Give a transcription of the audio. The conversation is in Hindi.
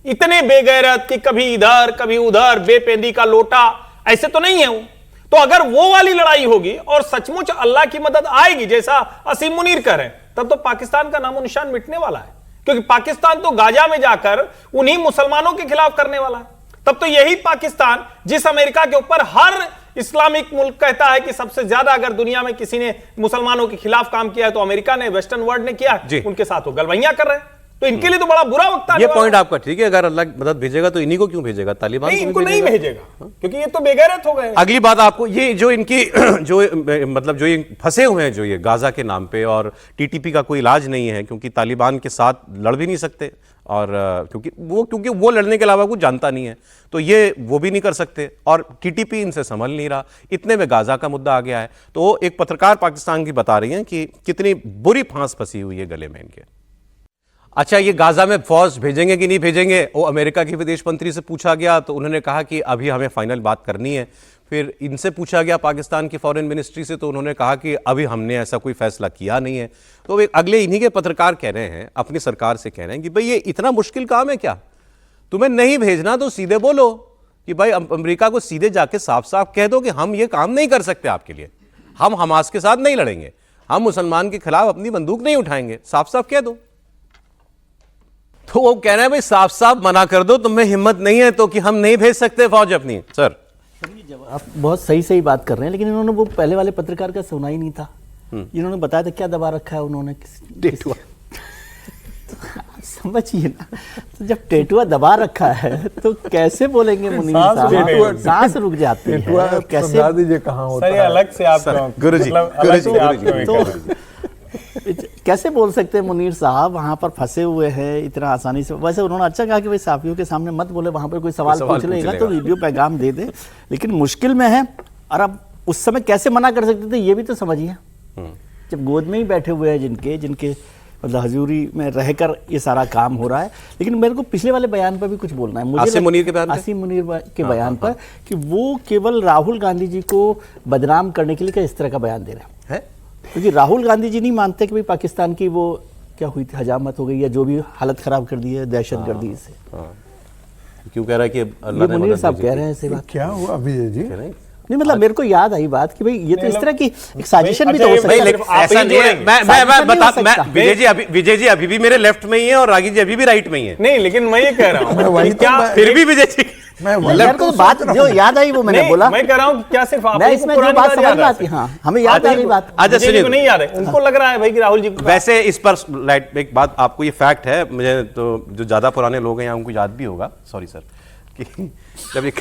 इतने बेगैरत कि कभी इधर कभी उधर, बेपेंदी का लोटा, ऐसे तो नहीं है वो। तो अगर वो वाली लड़ाई होगी और सचमुच अल्लाह की मदद आएगी जैसा असीम मुनीर कह रहे हैं, तब तो पाकिस्तान का नामो निशान मिटने वाला है, क्योंकि पाकिस्तान तो गाजा में जाकर उन्हीं मुसलमानों के खिलाफ करने वाला है। तब तो यही पाकिस्तान जिस अमेरिका के ऊपर हर इस्लामिक मुल्क कहता है कि सबसे ज्यादा अगर दुनिया में किसी ने मुसलमानों के खिलाफ काम किया है तो अमेरिका ने, वेस्टर्न वर्ल्ड ने किया, उनके साथ वो गलवैयां कर रहे हैं। तो इनके लिए तो बड़ा बुरा वक्त आ ये पॉइंट आपका ठीक है, अगर अल्लाह मदद भेजेगा तो इन्हीं को क्यों भेजेगा, तालिबान नहीं, इनको नहीं भेजेगा क्योंकि ये तो बेगैरत हो गए। अगली बात आपको ये जो इनकी जो मतलब जो ये फंसे हुए हैं जो ये गाजा के नाम पे, और टीटीपी का कोई इलाज नहीं है क्योंकि तालिबान के साथ लड़ भी नहीं सकते, और क्योंकि वो लड़ने के अलावा कुछ जानता नहीं है, तो ये वो भी नहीं कर सकते, और टीटीपी इनसे संभल नहीं रहा। इतने में गाजा का मुद्दा आ गया है। तो एक पत्रकार पाकिस्तान की बता रही हैं कि कितनी बुरी फांस फंसी हुई है गले में इनके। अच्छा, ये गाजा में फौज भेजेंगे कि नहीं भेजेंगे, वो अमेरिका के विदेश मंत्री से पूछा गया तो उन्होंने कहा कि अभी हमें फाइनल बात करनी है। फिर इनसे पूछा गया पाकिस्तान की फॉरेन मिनिस्ट्री से, तो उन्होंने कहा कि अभी हमने ऐसा कोई फैसला किया नहीं है। तो अगले इन्हीं के पत्रकार कह रहे हैं, अपनी सरकार से कह रहे हैं कि भाई ये इतना मुश्किल काम है क्या, तुम्हें नहीं भेजना तो सीधे बोलो कि भाई अमेरिका को सीधे जाके साफ साफ कह दो कि हम ये काम नहीं कर सकते आपके लिए, हम हमास के साथ नहीं लड़ेंगे, हम मुसलमान के खिलाफ अपनी बंदूक नहीं उठाएंगे, साफ साफ कह दो। तो वो कह रहे हैं भाई साफ साफ मना कर दो, तुम्हें हिम्मत नहीं है तो कि हम नहीं भेज सकते फौज अपनी। सर आप बहुत सही बात कर रहे हैं, लेकिन इन्होंने वो पहले वाले पत्रकार का सुना ही नहीं था। इन्होंने बताया था क्या दबा रखा है उन्होंने, टेटुआ। समझिए ना, तो जब टेटुआ दबा रखा है तो कैसे बोलेंगे मुनीर साहब, सांस रुक जाती है। कैसे दीजिए कहाँ होता है, अलग से आप गुरुजी कैसे बोल सकते हैं मुनीर साहब, वहां पर फंसे हुए हैं इतना आसानी से। वैसे उन्होंने अच्छा कहा कि भाई साफियों के सामने मत बोले, वहां पर कोई सवाल पूछ लेगा तो वीडियो पैगाम दे दे, लेकिन मुश्किल में है। और अब उस समय कैसे मना कर सकते थे ये भी तो समझिए, जब गोद में ही बैठे हुए हैं जिनके मतलब हजूरी में रहकर ये सारा काम हो रहा है। लेकिन मेरे को पिछले वाले बयान पर भी कुछ बोलना है, मुझे आसिम मुनीर के बयान पर कि वो केवल राहुल गांधी जी को बदनाम करने के लिए क्या इस तरह का बयान दे रहे हैं, क्योंकि राहुल गांधी जी नहीं मानते कि भाई पाकिस्तान की वो क्या हुई थी, हजामत हो गई या जो भी हालत खराब कर दी है, दहशतगर्दी से। क्यों कह रहा है कि अल्लाह ने मुनीर साहब कह रहे हैं ऐसे बात। क्या हुआ विजय जी? नहीं मतलब मेरे को याद आई बात कि भाई ये तो इस तरह की एक साजिशन भी तो हो सकती है। ऐसा नहीं है, मैं बता, विजय जी अभी भी मेरे लेफ्ट में ही है और रागी जी अभी भी राइट में ही है। नहीं, लेकिन मैं ये कह रहा हूँ क्या फिर भी विजय जी को बात जो याद आई वो मैंने बोला। मैं कह रहा हूँ क्या सिर्फ आप इसमें जो बात समझ में आती, हाँ हमें याद आ गई बात, अच्छा सुनिए, नहीं याद है उनको, लग रहा है भाई कि राहुल जी। वैसे इस पर एक बात आपको, ये फैक्ट है, मुझे तो जो ज्यादा पुराने लोग हैं उनको याद भी होगा, सॉरी सर, कि जब एक